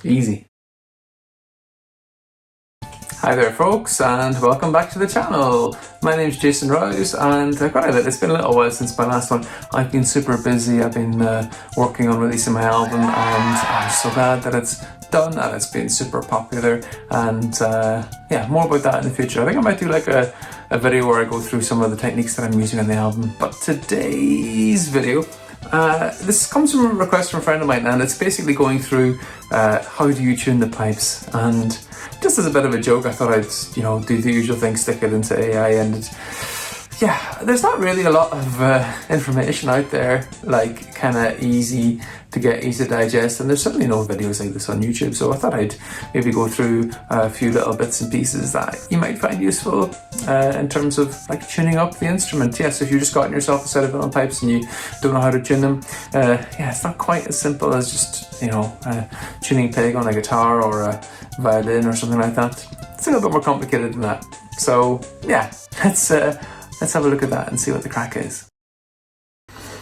Easy. Hi there folks, and welcome back to the channel. My name's Jason Rouse, and I gotta admit, it's been a little while since my last one. I've been super busy. I've been working on releasing my album, and I'm so glad that it's done and it's been super popular. And yeah, more about that in the future. I think I might do like a video where I go through some of the techniques that I'm using on the album. But today's video, this comes from a request from a friend of mine, and it's basically going through how do you tune the pipes. And just as a bit of a joke, I thought I'd do the usual thing, stick it into AI, and yeah, there's not really a lot of information out there, like kind of easy to get, easy to digest, and there's certainly no videos like this on YouTube. So I thought I'd maybe go through a few little bits and pieces that you might find useful in terms of like tuning up the instrument. Yes, if you've just gotten yourself a set of Uilleann pipes and you don't know how to tune them, yeah, it's not quite as simple as just tuning a peg on a guitar or a violin or something like that. It's a little bit more complicated than that. So yeah, let's have a look at that and see what the crack is.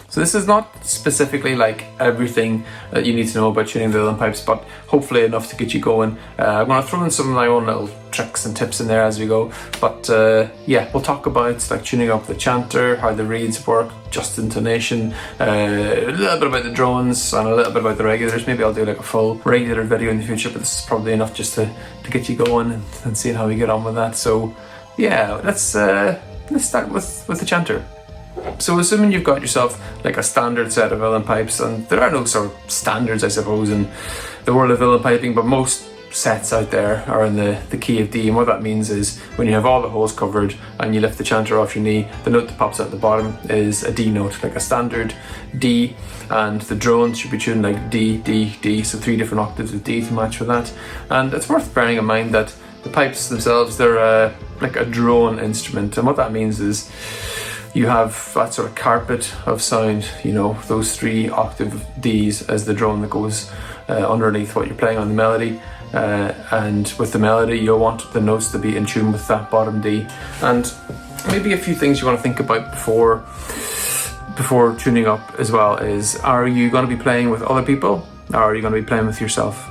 So this is not specifically like everything that you need to know about tuning the Uilleann pipes, but hopefully enough to get you going. I'm going to throw in some of my own little tricks and tips in there as we go. But yeah, we'll talk about like tuning up the chanter, how the reeds work, just intonation, a little bit about the drones, and a little bit about the regulators. Maybe I'll do like a full regulator video in the future, but this is probably enough just to get you going and see how we get on with that. So yeah, let's start with the chanter. So assuming you've got yourself like a standard set of Uilleann pipes, and there are no sort of standards I suppose in the world of Uilleann piping, but most sets out there are in the key of D, and what that means is when you have all the holes covered and you lift the chanter off your knee, the note that pops out the bottom is a D note, like a standard D, and the drones should be tuned like D, D, D, so 3 different octaves of D to match with that. And it's worth bearing in mind that the pipes themselves, they're like a drone instrument, and what that means is you have that sort of carpet of sound, those 3 octave Ds as the drone that goes underneath what you're playing on the melody. And with the melody, you'll want the notes to be in tune with that bottom D. And maybe a few things you want to think about before tuning up as well is, are you going to be playing with other people, or are you going to be playing with yourself?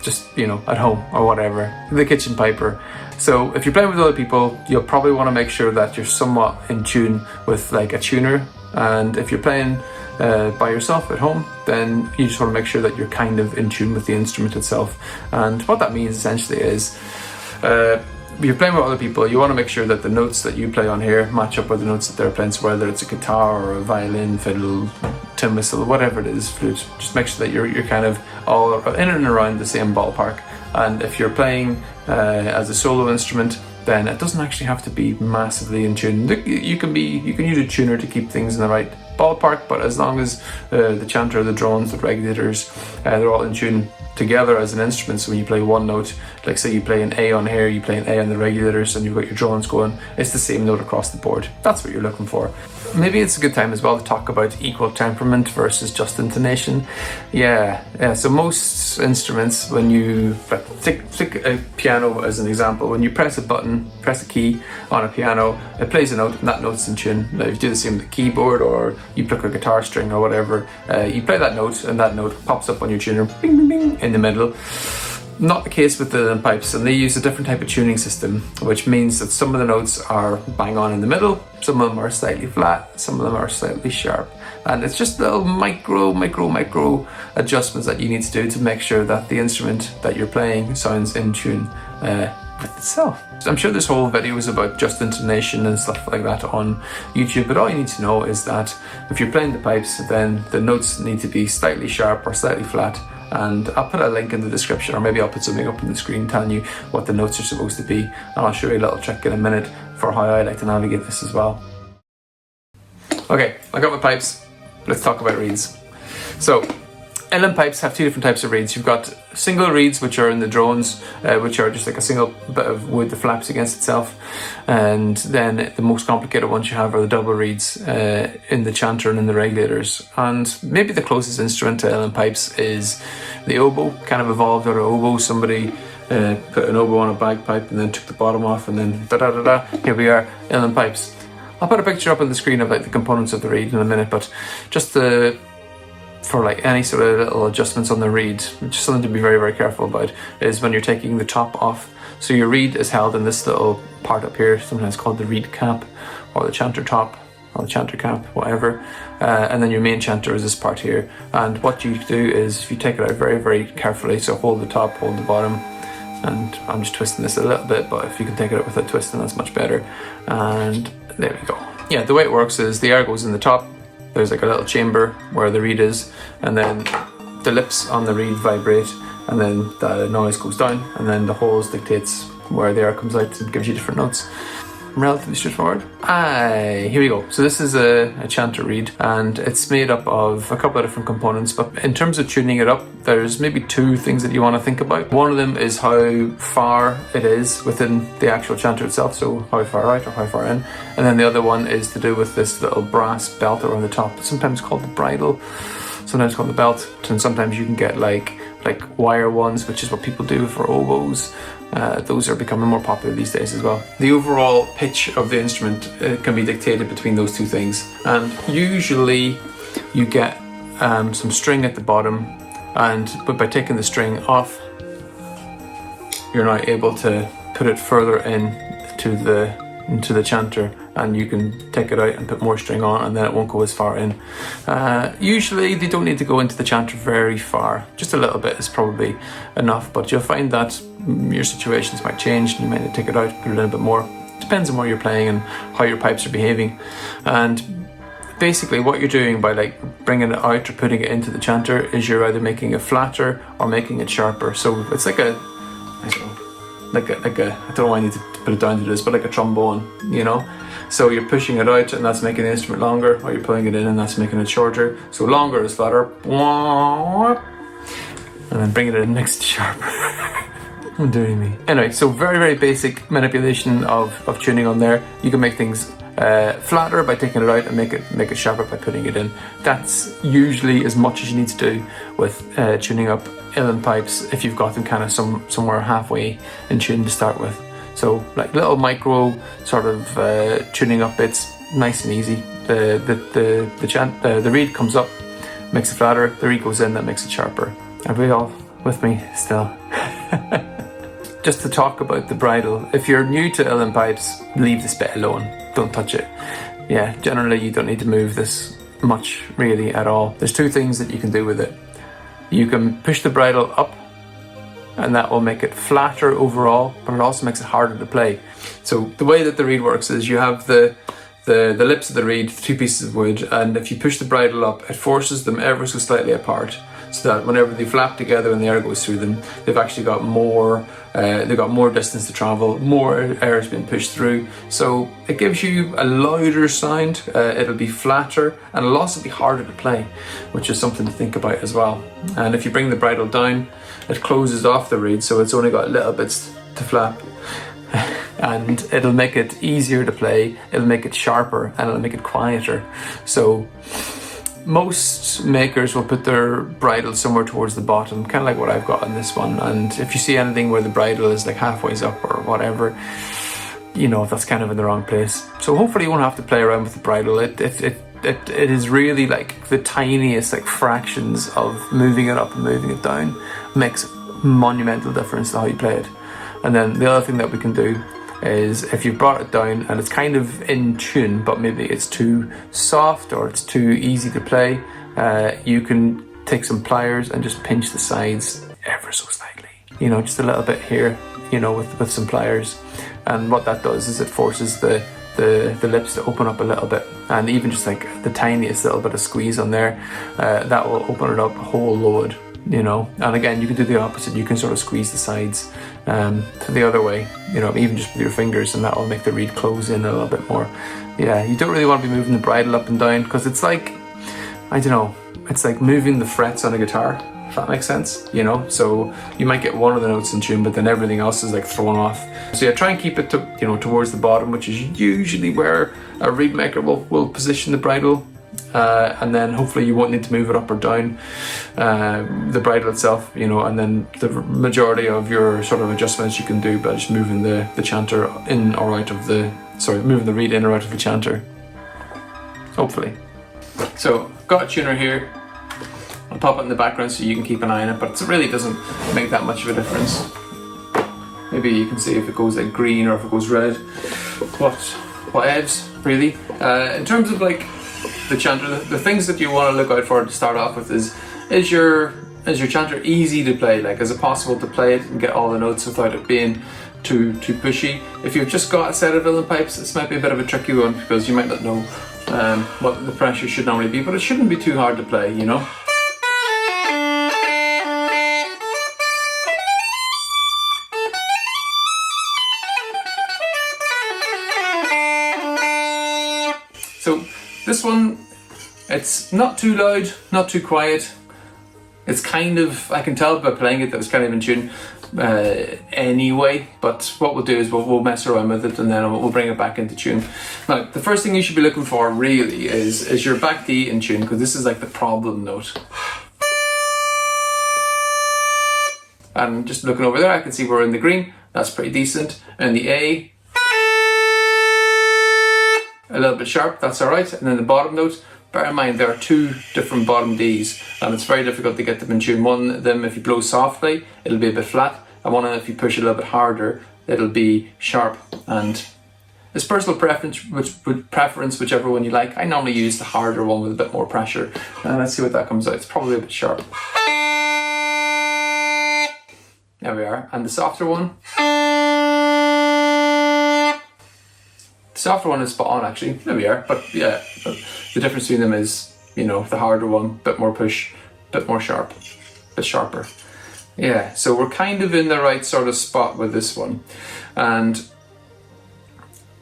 Just, at home or whatever, the kitchen piper. So if you're playing with other people, you'll probably want to make sure that you're somewhat in tune with like a tuner. And if you're playing by yourself at home, then you just want to make sure that you're kind of in tune with the instrument itself. And what that means essentially is, if you're playing with other people, you want to make sure that the notes that you play on here match up with the notes that they're playing. So whether it's a guitar or a violin, fiddle, tin whistle, whatever it is, flute, just make sure that you're kind of all in and around the same ballpark. And if you're playing as a solo instrument, then it doesn't actually have to be massively in tune. You can use a tuner to keep things in the right ballpark, but as long as the chanter, the drones, the regulators, they're all in tune together as an instrument. So when you play one note, like say you play an A on here, you play an A on the regulators, and you've got your drones going, it's the same note across the board. That's what you're looking for. Maybe it's a good time as well to talk about equal temperament versus just intonation. Yeah. So most instruments, when you take a piano as an example, when you press a button, press a key on a piano, it plays a note, and that note's in tune. Now, if you do the same with the keyboard, or you pluck a guitar string or whatever, you play that note, and that note pops up on your tuner, bing, bing, bing, in the middle. Not the case with the Uilleann pipes, and they use a different type of tuning system, which means that some of the notes are bang on in the middle, some of them are slightly flat, some of them are slightly sharp, and it's just little micro adjustments that you need to do to make sure that the instrument that you're playing sounds in tune with itself. I'm sure this whole video is about just intonation and stuff like that on YouTube, but all you need to know is that if you're playing the pipes, then the notes need to be slightly sharp or slightly flat. And I'll put a link in the description, or maybe I'll put something up on the screen telling you what the notes are supposed to be, and I'll show you a little trick in a minute for how I like to navigate this as well. Okay, I got my pipes. Let's talk about reeds. So Uilleann pipes have 2 different types of reeds. You've got single reeds, which are in the drones, which are just like a single bit of wood that flaps against itself. And then the most complicated ones you have are the double reeds in the chanter and in the regulators. And maybe the closest instrument to Uilleann pipes is the oboe. Kind of evolved out of oboe. Somebody put an oboe on a bagpipe and then took the bottom off, and then da-da-da-da, here we are, Uilleann pipes. I'll put a picture up on the screen of like the components of the reed in a minute, but just the for like any sort of little adjustments on the reed, which is something to be very, very careful about, is when you're taking the top off. So your reed is held in this little part up here, sometimes called the reed cap, or the chanter top, or the chanter cap, whatever. And then your main chanter is this part here. And what you do is you take it out very, very carefully. So hold the top, hold the bottom, and I'm just twisting this a little bit, but if you can take it out without twisting, that's much better. And there we go. Yeah, the way it works is the air goes in the top. There's like a little chamber where the reed is, and then the lips on the reed vibrate, and then the noise goes down, and then the holes dictates where the air comes out and gives you different notes. Relatively straightforward. Here we go. So this is a chanter reed, and it's made up of a couple of different components, but in terms of tuning it up, there's maybe two things that you want to think about. One of them is how far it is within the actual chanter itself, so how far out or how far in, and then the other one is to do with this little brass belt around the top. It's sometimes called the bridle, sometimes called the belt, and sometimes you can get like wire ones, which is what people do for oboes. Those are becoming more popular these days as well. The overall pitch of the instrument can be dictated between those two things, and usually you get some string at the bottom, but by taking the string off, you're now able to put it further into the chanter, and you can take it out and put more string on, and then it won't go as far in. Usually they don't need to go into the chanter very far, just a little bit is probably enough, but you'll find that your situations might change and you might need to take it out, put it in a bit more. Depends on where you're playing and how your pipes are behaving. And basically what you're doing by like bringing it out or putting it into the chanter is you're either making it flatter or making it sharper. So it's like a, I don't know why I need to put it down to this, but like a trombone, you know? So you're pushing it out and that's making the instrument longer, or you're pulling it in and that's making it shorter. So longer is flatter, and then bringing it in next to sharper. I'm doing me. Anyway, so very, very basic manipulation of tuning on there. You can make things flatter by taking it out and make it sharper by putting it in. That's usually as much as you need to do with tuning up Uilleann pipes if you've got them kind of somewhere halfway in tune to start with. So like little micro sort of tuning up bits, nice and easy. The reed comes up, makes it flatter. The reed goes in, that makes it sharper. Are we all with me still? Just to talk about the bridle, if you're new to Uilleann pipes, leave this bit alone. Don't touch it. Yeah, generally you don't need to move this much really at all. There's two things that you can do with it. You can push the bridle up, and that will make it flatter overall, but it also makes it harder to play. So the way that the reed works is you have the lips of the reed, two pieces of wood, and if you push the bridle up, it forces them ever so slightly apart, so that whenever they flap together and the air goes through them, they've actually got more distance to travel, more air is being pushed through. So it gives you a louder sound, it'll be flatter, and it'll also be harder to play, which is something to think about as well. And if you bring the bridle down, it closes off the reed, so it's only got little bits to flap. And it'll make it easier to play, it'll make it sharper, and it'll make it quieter. So most makers will put their bridle somewhere towards the bottom, kind of like what I've got on this one. And if you see anything where the bridle is like halfway up or whatever, you know that's kind of in the wrong place. So hopefully you won't have to play around with the bridle. It is really like the tiniest like fractions of moving it up and moving it down makes monumental difference to how you play it. And then the other thing that we can do is if you've brought it down and it's kind of in tune, but maybe it's too soft or it's too easy to play, you can take some pliers and just pinch the sides ever so slightly. You know, just a little bit here, you know, with some pliers. And what that does is it forces the lips to open up a little bit, and even just like the tiniest little bit of squeeze on there, that will open it up a whole load, you know. And again, you can do the opposite. You can sort of squeeze the sides to the other way, you know, even just with your fingers, and that will make the reed close in a little bit more. Yeah, you don't really want to be moving the bridle up and down, because it's like, I don't know, it's like moving the frets on a guitar, if that makes sense, you know. So you might get one of the notes in tune, but then everything else is like thrown off. So yeah, try and keep it to, you know, towards the bottom, which is usually where a reed maker will position the bridle. And then hopefully you won't need to move it up or down, the bridle itself, you know. And then the majority of your sort of adjustments you can do by just moving the chanter in or out of moving the reed in or out of the chanter, hopefully. So got a tuner here, pop it in the background so you can keep an eye on it, but it really doesn't make that much of a difference. Maybe you can see if it goes like green or if it goes red. What evs, really. In terms of like the chanter, the things that you want to look out for to start off with is your chanter easy to play? Like, is it possible to play it and get all the notes without it being too pushy? If you've just got a set of Uilleann pipes, this might be a bit of a tricky one because you might not know what the pressure should normally be, but it shouldn't be too hard to play, you know? So this one, it's not too loud, not too quiet. It's kind of, I can tell by playing it that it's kind of in tune anyway, but what we'll do is we'll mess around with it and then we'll bring it back into tune. Now, the first thing you should be looking for really is your back D in tune, because this is like the problem note. And just looking over there, I can see we're in the green. That's pretty decent. And the A, a little bit sharp, that's all right. And then the bottom note, bear in mind there are two different bottom Ds and it's very difficult to get them in tune. One of them, if you blow softly, it'll be a bit flat, and one of them, if you push a little bit harder, it'll be sharp. And it's personal preference, whichever one you like. I normally use the harder one with a bit more pressure. Let's see what that comes out. It's probably a bit sharp. There we are. And the softer one. Softer one is spot on actually, there we are, but yeah, the difference between them is, you know, the harder one, bit more push, bit more sharp, bit sharper. Yeah, so we're kind of in the right sort of spot with this one. And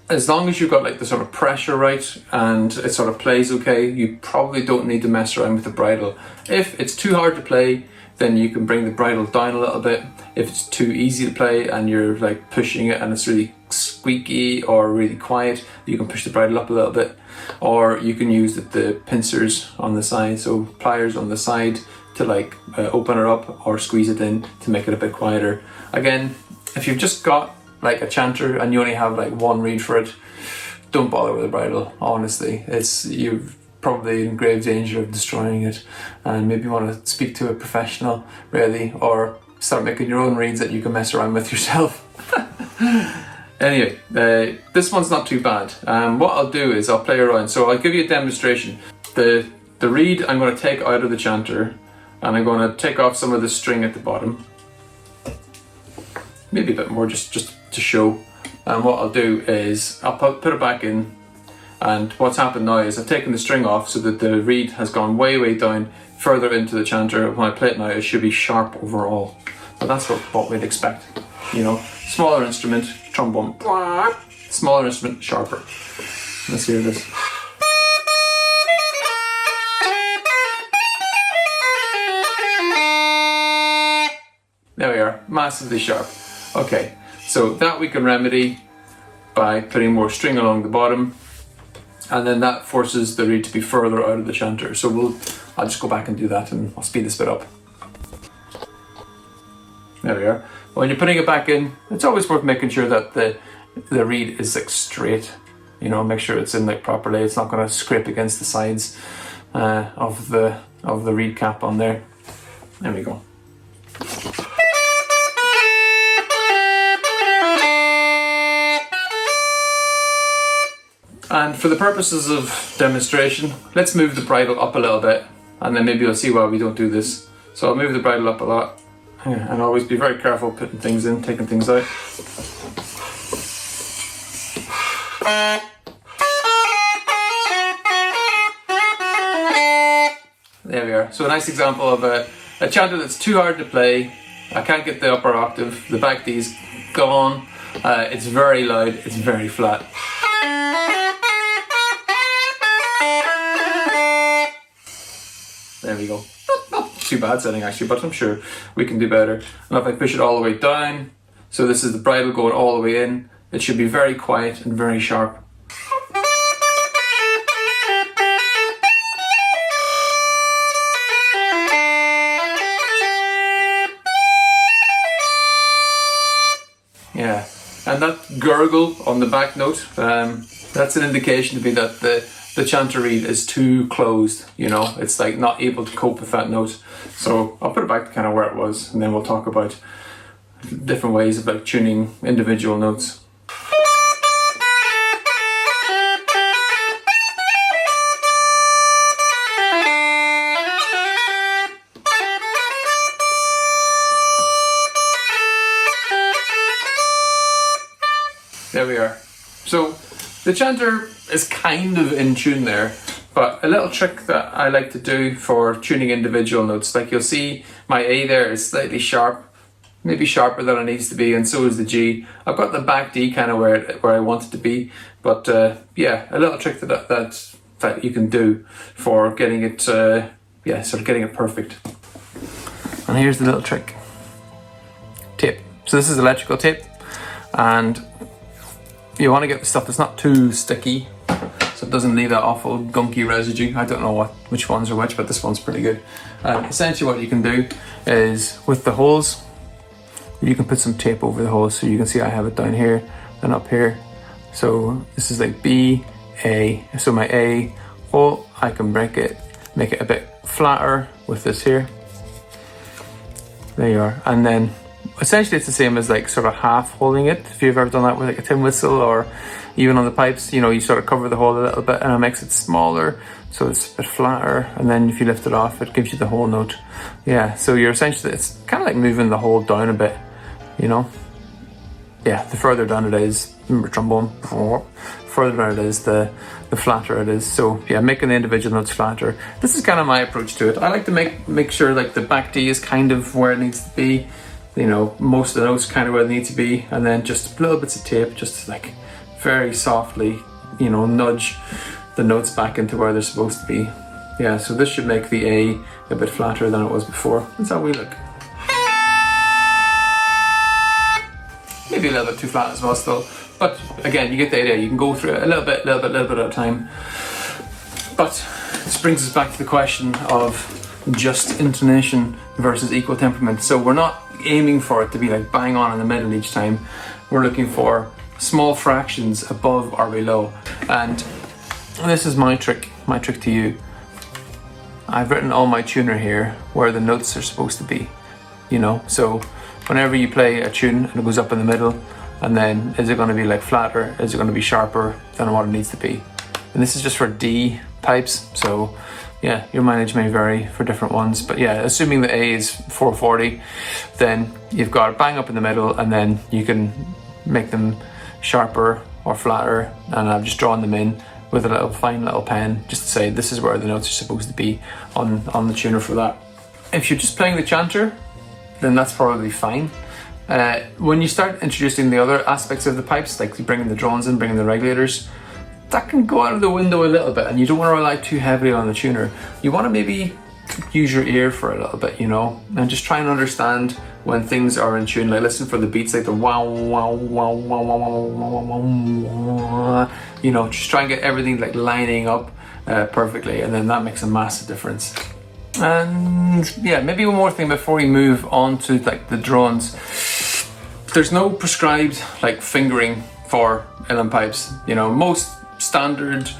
as long as you've got like the sort of pressure right and it sort of plays okay, you probably don't need to mess around with the bridle. If it's too hard to play, then you can bring the bridle down a little bit. If it's too easy to play and you're like pushing it and it's really squeaky or really quiet, you can push the bridle up a little bit. Or you can use the pincers on the side, so pliers on the side to like open it up or squeeze it in to make it a bit quieter. Again, if you've just got like a chanter and you only have like one reed for it, don't bother with the bridle, honestly. You've probably in grave danger of destroying it, and maybe you want to speak to a professional really, or start making your own reeds that you can mess around with yourself. Anyway, this one's not too bad. What I'll do is I'll play around, so I'll give you a demonstration. The reed I'm going to take out of the chanter and I'm going to take off some of the string at the bottom, maybe a bit more just to show. And what I'll do is I'll put it back in. And what's happened now is I've taken the string off so that the reed has gone way down further into the chanter. When I play it now, it should be sharp overall. But that's what we'd expect. You know, smaller instrument, trombone, smaller instrument, sharper. Let's hear this. There we are, massively sharp. Okay, so that we can remedy by putting more string along the bottom. And then that forces the reed to be further out of the chanter. So I'll just go back and do that and I'll speed this bit up. There we are. When you're putting it back in, it's always worth making sure that the reed is like straight. You know, make sure it's in like properly. It's not going to scrape against the sides of the reed cap on there. There we go. And for the purposes of demonstration, let's move the bridle up a little bit, and then maybe you'll see why we don't do this. So I'll move the bridle up a lot, and always be very careful putting things in, taking things out. There we are. So a nice example of a chanter that's too hard to play. I can't get the upper octave, the back D's gone, it's very loud, it's very flat. There we go. Not too bad setting actually, but I'm sure we can do better. And if I push it all the way down, so this is the bridle going all the way in, it should be very quiet and very sharp. Yeah, and that gurgle on the back note, That's an indication to me that the chanter reed is too closed, you know, it's like not able to cope with that note. So I'll put it back to kind of where it was, and then we'll talk about different ways of like tuning individual notes. There we are. So the chanter is kind of in tune there, but a little trick that I like to do for tuning individual notes, like you'll see my A there is slightly sharp, maybe sharper than it needs to be, and so is the G. I've got the back D kind of where I want it to be, but yeah, a little trick that you can do for getting it, sort of getting it perfect. And here's the little trick. Tape. So this is electrical tape, and you want to get the stuff that's not too sticky, so it doesn't leave that awful gunky residue. I don't know which ones are which, but this one's pretty good. Essentially what you can do is, with the holes, you can put some tape over the holes. So you can see I have it down here and up here. So this is like B, A. So my A hole, I can make it a bit flatter with this here. There you are. And then essentially it's the same as like sort of half holding it. If you've ever done that with like a tin whistle, or even on the pipes, you know, you sort of cover the hole a little bit and it makes it smaller, so it's a bit flatter, and then if you lift it off, it gives you the whole note. Yeah, so you're essentially, it's kind of like moving the hole down a bit, you know. Yeah, the further down it is, remember trombone, further down it is, the flatter it is. So yeah, making the individual notes flatter. This is kind of my approach to it. I like to make sure like the back D is kind of where it needs to be, you know, most of the notes kind of where they need to be, and then just little bits of tape, just like very softly, you know, nudge the notes back into where they're supposed to be. Yeah, so this should make the A a bit flatter than it was before. That's how we look. Maybe a little bit too flat as well still, but again, you get the idea. You can go through it a little bit at a time. But this brings us back to the question of just intonation versus equal temperament. So we're not aiming for it to be like bang on in the middle each time. We're looking for small fractions above or below. And this is my trick to you. I've written all my tuner here where the notes are supposed to be, you know. So whenever you play a tune and it goes up in the middle, and then is it going to be like flatter, is it going to be sharper than what it needs to be? And this is just for D pipes, so yeah, your mileage may vary for different ones, but yeah, assuming the A is 440, then you've got it bang up in the middle, and then you can make them sharper or flatter, and I've just drawn them in with a fine little pen just to say this is where the notes are supposed to be on the tuner for that. If you're just playing the chanter, then that's probably fine. When you start introducing the other aspects of the pipes, like bringing the drones in, bringing the regulators, that can go out of the window a little bit, and you don't want to rely too heavily on the tuner. You want to maybe use your ear for a little bit, you know, and just try and understand when things are in tune. Like listen for the beats, like the wow, wow, wow, wow, wow, wow, wow, wow, wow. You know, just try and get everything like lining up perfectly, and then that makes a massive difference. And yeah, maybe one more thing before we move on to like the drones. There's no prescribed like fingering for uilleann pipes. You know, most standard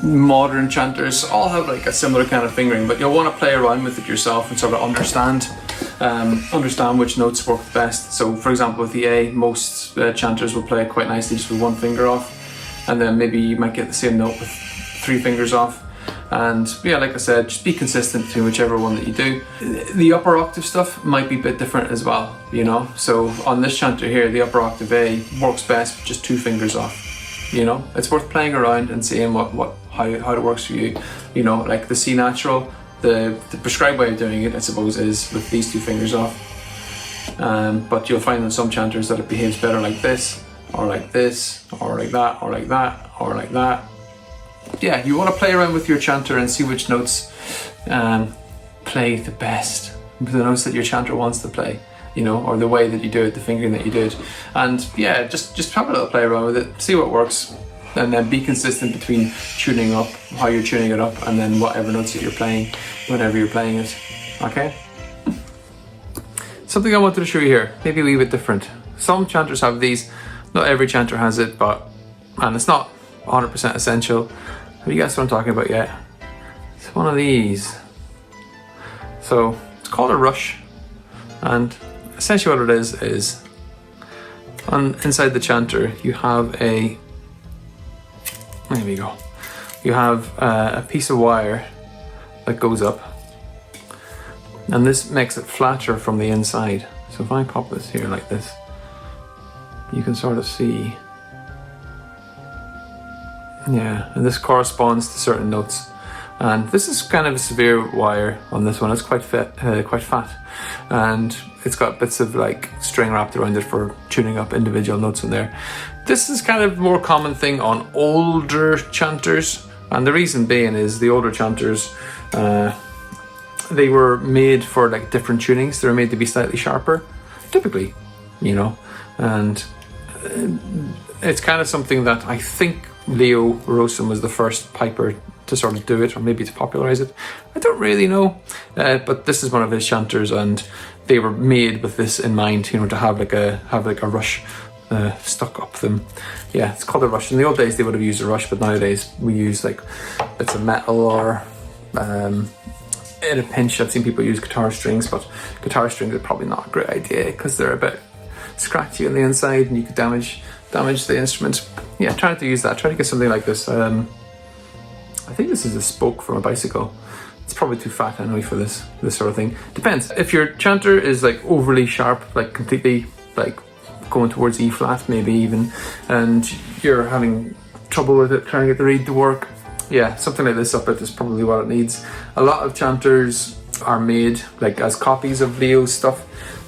modern chanters all have like a similar kind of fingering, but you'll want to play around with it yourself and sort of understand which notes work best. So for example, with the A, most chanters will play quite nicely just with one finger off, and then maybe you might get the same note with 3 fingers off. And yeah, like I said, just be consistent between whichever one that you do. The upper octave stuff might be a bit different as well, you know. So on this chanter here, the upper octave A works best with just 2 fingers off. You know, it's worth playing around and seeing how it works for you. You know, like the C natural, the prescribed way of doing it, I suppose, is with these 2 fingers off. But you'll find in some chanters that it behaves better like this, or like this, or like that, or like that, or like that. Yeah, you want to play around with your chanter and see which notes play the best, the notes that your chanter wants to play, you know, or the way that you do it, the fingering that you do it. And yeah, just have a little play around with it, see what works, and then be consistent between tuning up, how you're tuning it up, and then whatever notes that you're playing, whenever you're playing it, okay? Something I wanted to show you here, maybe a wee bit different. Some chanters have these, not every chanter has it, and it's not 100% essential. Have you guessed what I'm talking about yet? It's one of these. So it's called a rush, and essentially what it is inside the chanter you have a, there we go, you have a piece of wire that goes up, and this makes it flatter from the inside. So if I pop this here like this, you can sort of see, yeah, and this corresponds to certain notes. And this is kind of a severe wire on this one. It's quite fat, and it's got bits of like string wrapped around it for tuning up individual notes in there. This is kind of more common thing on older chanters, and the reason being is the older chanters, they were made for like different tunings. They were made to be slightly sharper, typically, you know, and it's kind of something that I think Leo Rosen was the first piper to sort of do it, or maybe to popularize it. I don't really know, but this is one of his chanters, and they were made with this in mind, you know, to have like a rush stuck up them. Yeah, it's called a rush. In the old days they would have used a rush, but nowadays we use like bits of metal, or in a pinch I've seen people use guitar strings, but guitar strings are probably not a great idea because they're a bit scratchy on the inside and you could damage the instrument. Yeah, try not to use that. Try to get something like this. I think this is a spoke from a bicycle. It's probably too fat anyway for this sort of thing. Depends. If your chanter is like overly sharp, like completely like going towards E flat maybe even, and you're having trouble with it, trying to get the reed to work, yeah, something like this up it is probably what it needs. A lot of chanters are made like as copies of Leo's stuff,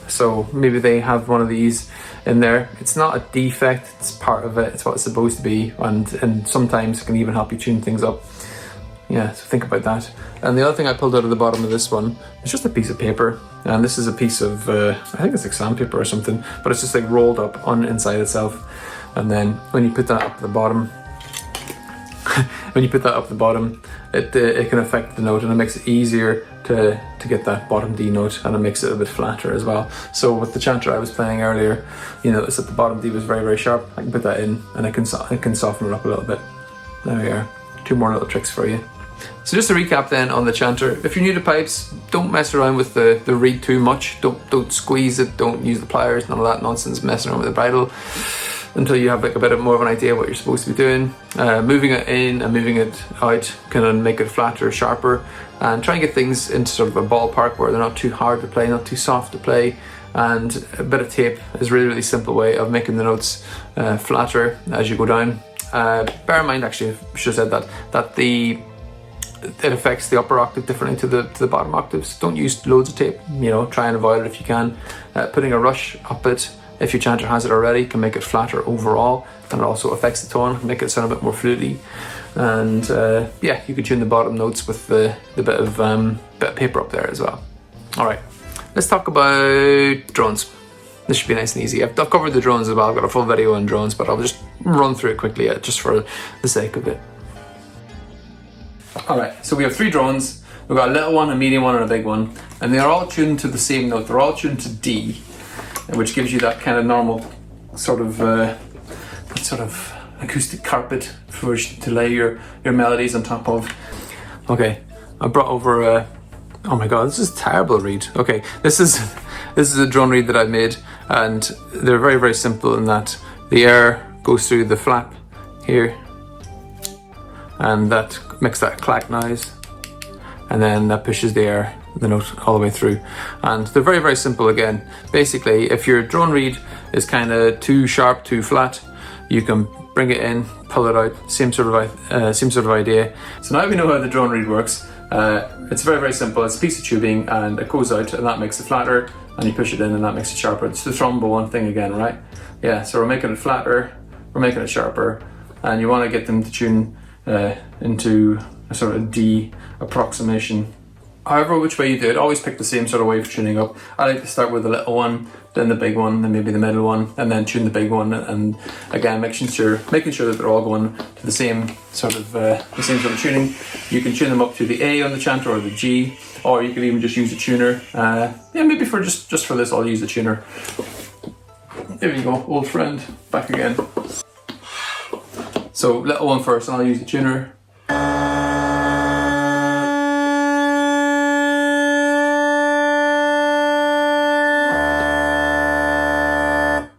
so maybe they have one of these in there. It's not a defect, it's part of it, it's what it's supposed to be, and sometimes it can even help you tune things up. Yeah, so think about that. And the other thing I pulled out of the bottom of this one is just a piece of paper, and this is a piece of I think it's like sandpaper or something, but it's just like rolled up on inside itself. And then when you put that up the bottom it can affect the note, and it makes it easier to get that bottom D note, and it makes it a bit flatter as well. So with the chanter I was playing earlier, you notice that the bottom D was very, very sharp. I can put that in and I can soften it up a little bit. There we are. 2 more little tricks for you. So just to recap then on the chanter, if you're new to pipes, don't mess around with the reed too much. Don't squeeze it, don't use the pliers, none of that nonsense, messing around with the bridle until you have like a bit more of an idea what you're supposed to be doing. Moving it in and moving it out can make it flatter, sharper, and try and get things into sort of a ballpark where they're not too hard to play, not too soft to play. And a bit of tape is a really, really simple way of making the notes flatter as you go down. Bear in mind, actually, I should have said that it affects the upper octave differently to the bottom octaves. Don't use loads of tape, you know, try and avoid it if you can. Putting a rush up it, if your chanter has it already, can make it flatter overall, and it also affects the tone, make it sound a bit more fluty. And yeah, you can tune the bottom notes with the bit of paper up there as well. Alright, let's talk about drones. This should be nice and easy. I've covered the drones as well. I've got a full video on drones, but I'll just run through it quickly just for the sake of it. Alright, so we have 3 drones. We've got a little one, a medium one, and a big one. And they're all tuned to the same note. They're all tuned to D, which gives you that kind of normal sort of acoustic carpet for to lay your melodies on top of. Okay, I brought over oh my god, this is a terrible reed. Okay, this is a drone reed that I made, and they're very, very simple in that the air goes through the flap here, and that makes that clack noise, and then that pushes the note all the way through. And they're very, very simple again. Basically, if your drone reed is kind of too sharp, too flat, you can bring it in, pull it out, same sort of idea. So now we know how the drone reed works. It's very, very simple. It's a piece of tubing and it goes out, and that makes it flatter, and you push it in and that makes it sharper. It's the trombone thing again, right? Yeah, so we're making it flatter, we're making it sharper, and you want to get them to tune into a sort of D approximation. However which way you do it, always pick the same sort of way for tuning up. I like to start with the little one, then the big one, then maybe the middle one, and then tune the big one, and again making sure that they're all going to the same sort of tuning. You can tune them up to the A on the chanter or the G, or you could even just use a tuner. Yeah, maybe for just for this I'll use the tuner. There you go, old friend, back again. So So little one first, and I'll use the tuner.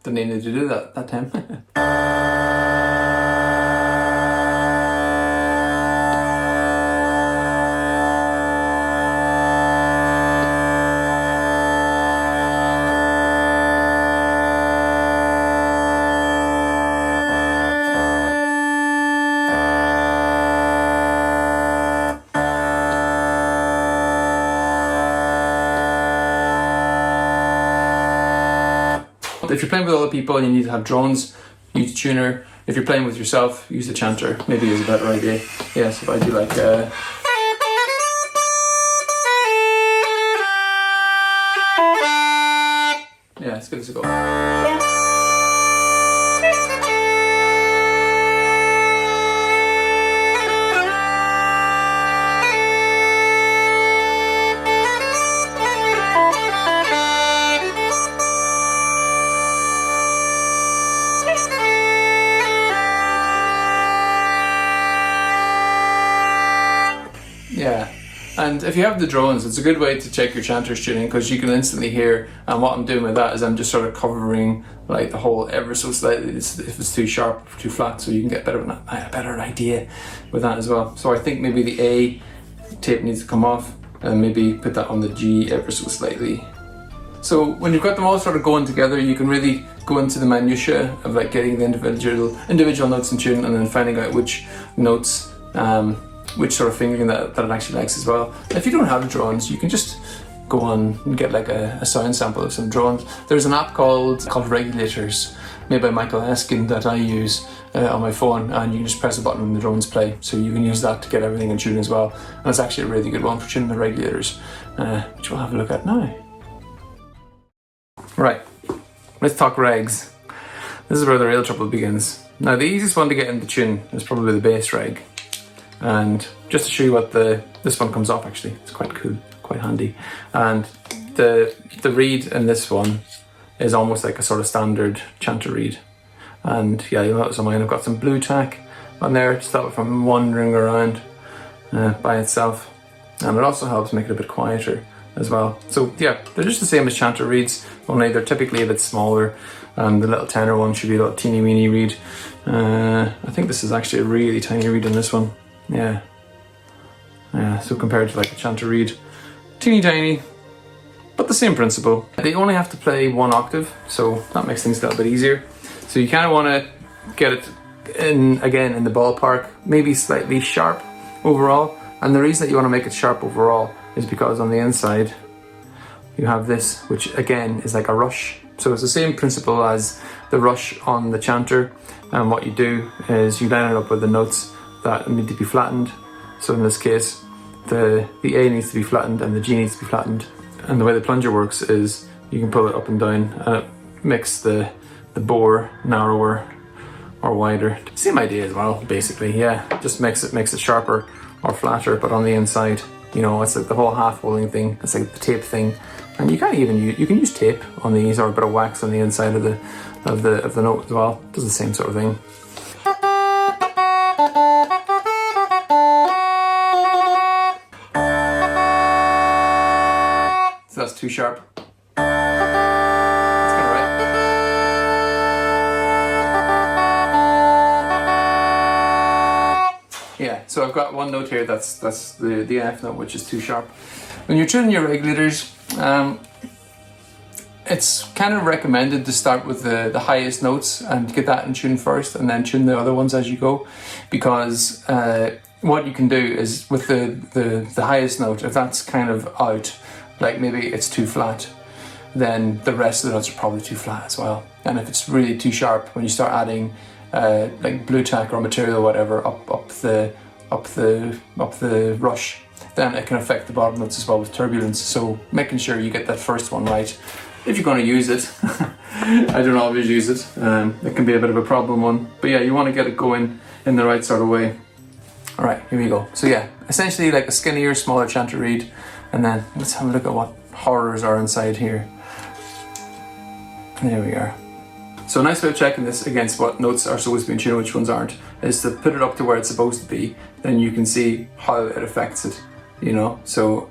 Didn't need to do that time. If you're playing with other people and you need to have drones, use the tuner. If you're playing with yourself, use the chanter. Maybe is a better idea. Yeah, so if I do like yeah, let's give this a go. Yeah, and if you have the drones, it's a good way to check your chanter's tuning because you can instantly hear. And what I'm doing with that is I'm just sort of covering like the whole ever so slightly if it's too sharp or too flat, so you can get a better idea with that as well. So I think maybe the A tape needs to come off and maybe put that on the G ever so slightly. So when you've got them all sort of going together, you can really go into the minutiae of like getting the individual notes in tune and then finding out which notes which sort of fingering that it actually likes as well. If you don't have drones, you can just go on and get like a sound sample of some drones. There's an app called Regulators, made by Michael Eskin, that I use on my phone, and you can just press a button and the drones play. So you can use that to get everything in tune as well. And it's actually a really good one for tuning the regulators, which we'll have a look at now. Right, let's talk regs. This is where the real trouble begins. Now the easiest one to get into tune is probably the bass reg. And just to show you what this one comes off, actually, it's quite cool, quite handy. And the reed in this one is almost like a sort of standard chanter reed. And yeah, you'll notice on mine I've got some blue tack on there to stop it from wandering around by itself. And it also helps make it a bit quieter as well. So yeah, they're just the same as chanter reeds, only they're typically a bit smaller. And the little tenor one should be a little teeny weeny reed. I think this is actually a really tiny reed in this one. Yeah, so compared to like a chanter reed, teeny tiny, but the same principle. They only have to play one octave, so that makes things a little bit easier. So you kind of want to get it in, again, in the ballpark, maybe slightly sharp overall. And the reason that you want to make it sharp overall is because on the inside, you have this, which again is like a rush. So it's the same principle as the rush on the chanter. And what you do is you line it up with the notes that need to be flattened. So in this case, the A needs to be flattened and the G needs to be flattened. And the way the plunger works is you can pull it up and down and it makes the bore narrower or wider. Same idea as well, basically, yeah. Just makes it sharper or flatter, but on the inside, you know, it's like the whole half holding thing. It's like the tape thing. And you can't even you can use tape on these or a bit of wax on the inside of the note as well. It does the same sort of thing. So that's too sharp. That's kind of right. Yeah, so I've got one note here that's the F note, which is too sharp. When you're tuning your regulators, it's kind of recommended to start with the highest notes and get that in tune first and then tune the other ones as you go, because what you can do is with the highest note, if that's kind of out, like maybe it's too flat, then the rest of the notes are probably too flat as well. And if it's really too sharp, when you start adding like blue tack or material or whatever up the rush, then it can affect the bottom notes as well with turbulence. So making sure you get that first one right, if you're going to use it. I don't always use it. It can be a bit of a problem one, but yeah, you want to get it going in the right sort of way. All right, here we go. So yeah, essentially like a skinnier, smaller chanter reed, and then let's have a look at what horrors are inside here. There we are. So a nice way of checking this against what notes are supposed to be in tune and which ones aren't is to put it up to where it's supposed to be, then you can see how it affects it, you know. So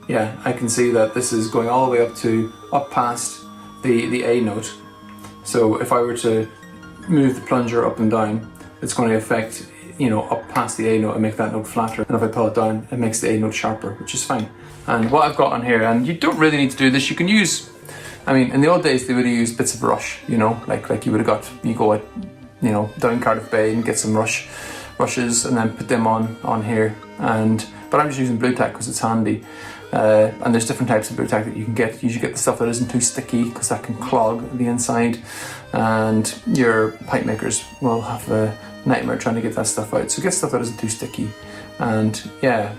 yeah, I can see that this is going all the way up past the A note. So if I were to move the plunger up and down, it's going to affect, you know, up past the A note and make that note flatter. And if I pull it down, it makes the A note sharper, which is fine. And what I've got on here, and you don't really need to do this, you can use, I mean, in the old days they would have used bits of rush, you know, like you would have got, you go at, you know, down Cardiff Bay and get some rushes and then put them on here. But I'm just using blue tack because it's handy. And there's different types of blue tack that you can get. You usually get the stuff that isn't too sticky because that can clog the inside, and your pipe makers will have a nightmare trying to get that stuff out. So get stuff that isn't too sticky. And yeah,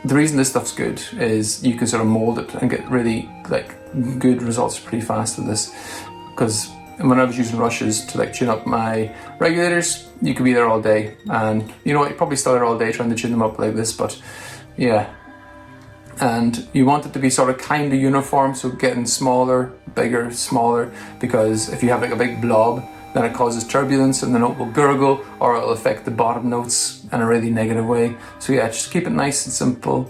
the reason this stuff's good is you can sort of mold it and get really like good results pretty fast with this. Because when I was using rushes to like tune up my regulators, you could be there all day, and you know what, you're probably still there all day trying to tune them up like this, but yeah. And you want it to be sort of kind of uniform, so getting smaller, bigger, smaller, because if you have like a big blob, then it causes turbulence and the note will gurgle, or it'll affect the bottom notes in a really negative way. So yeah, just keep it nice and simple,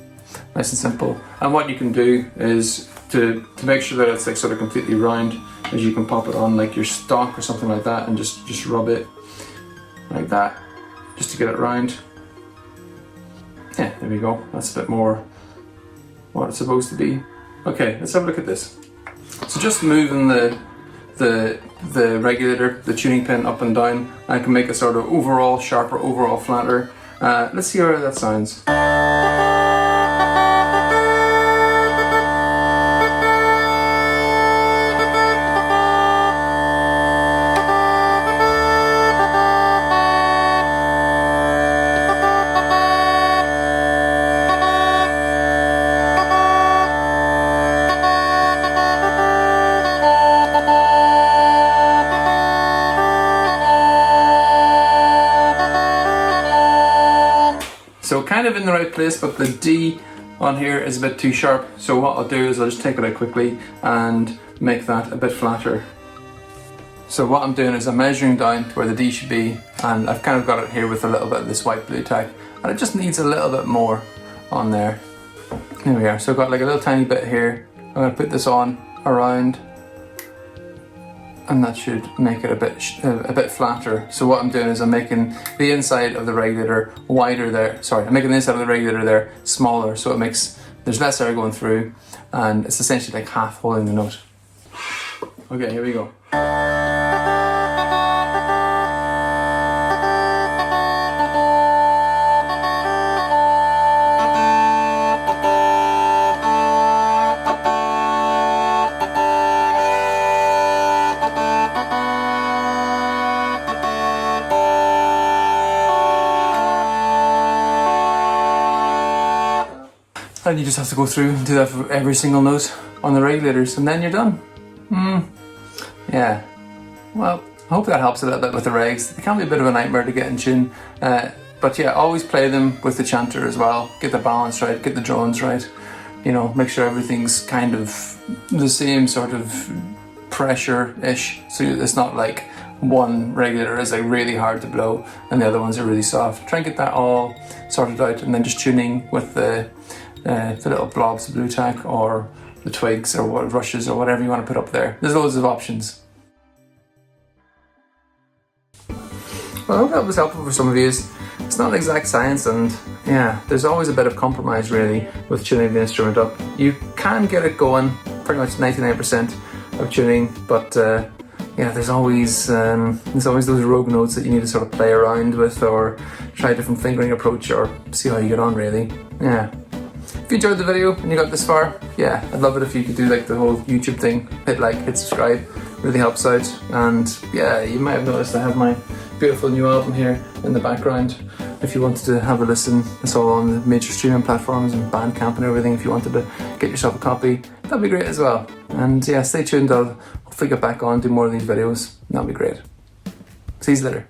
nice and simple. And what you can do is to make sure that it's like sort of completely round, is you can pop it on like your stock or something like that and just rub it like that, just to get it round. Yeah, there we go. That's a bit more what it's supposed to be. Okay, let's have a look at this. So just moving the regulator, the tuning pin up and down, I can make a sort of overall sharper, overall flatter. Let's see how that sounds. So kind of in the right place, but the D on here is a bit too sharp. So what I'll do is I'll just take it out quickly and make that a bit flatter. So what I'm doing is I'm measuring down to where the D should be, and I've kind of got it here with a little bit of this white blue tack, and it just needs a little bit more on there. There we are. So I've got like a little tiny bit here. I'm going to put this on around, and that should make it a bit flatter. So what I'm doing is I'm making the inside of the regulator wider there. Sorry, I'm making the inside of the regulator there smaller, so it makes, there's less air going through, and it's essentially like half holding the note. Okay, here we go. And you just have to go through and do that for every single note on the regulators, and then you're done. Yeah. Well, I hope that helps a little bit with the regs. They can be a bit of a nightmare to get in tune. But yeah, always play them with the chanter as well. Get the balance right, get the drones right. You know, make sure everything's kind of the same sort of pressure-ish. So it's not like one regulator is like really hard to blow and the other ones are really soft. Try and get that all sorted out, and then just tuning with the little blobs of blue tack or the twigs or what rushes or whatever you want to put up there. There's loads of options. Well, I hope that was helpful for some of you. It's not exact science, and yeah, there's always a bit of compromise really with tuning the instrument up. You can get it going pretty much 99% of tuning, but yeah, there's always those rogue notes that you need to sort of play around with, or try a different fingering approach, or see how you get on really. Yeah. If you enjoyed the video and you got this far, yeah, I'd love it if you could do like the whole YouTube thing. Hit like, hit subscribe, really helps out. And yeah, you might have noticed I have my beautiful new album here in the background. If you wanted to have a listen, it's all on the major streaming platforms and Bandcamp and everything. If you wanted to get yourself a copy, that'd be great as well. And yeah, stay tuned, I'll hopefully get back on, do more of these videos. That'd be great. See you later.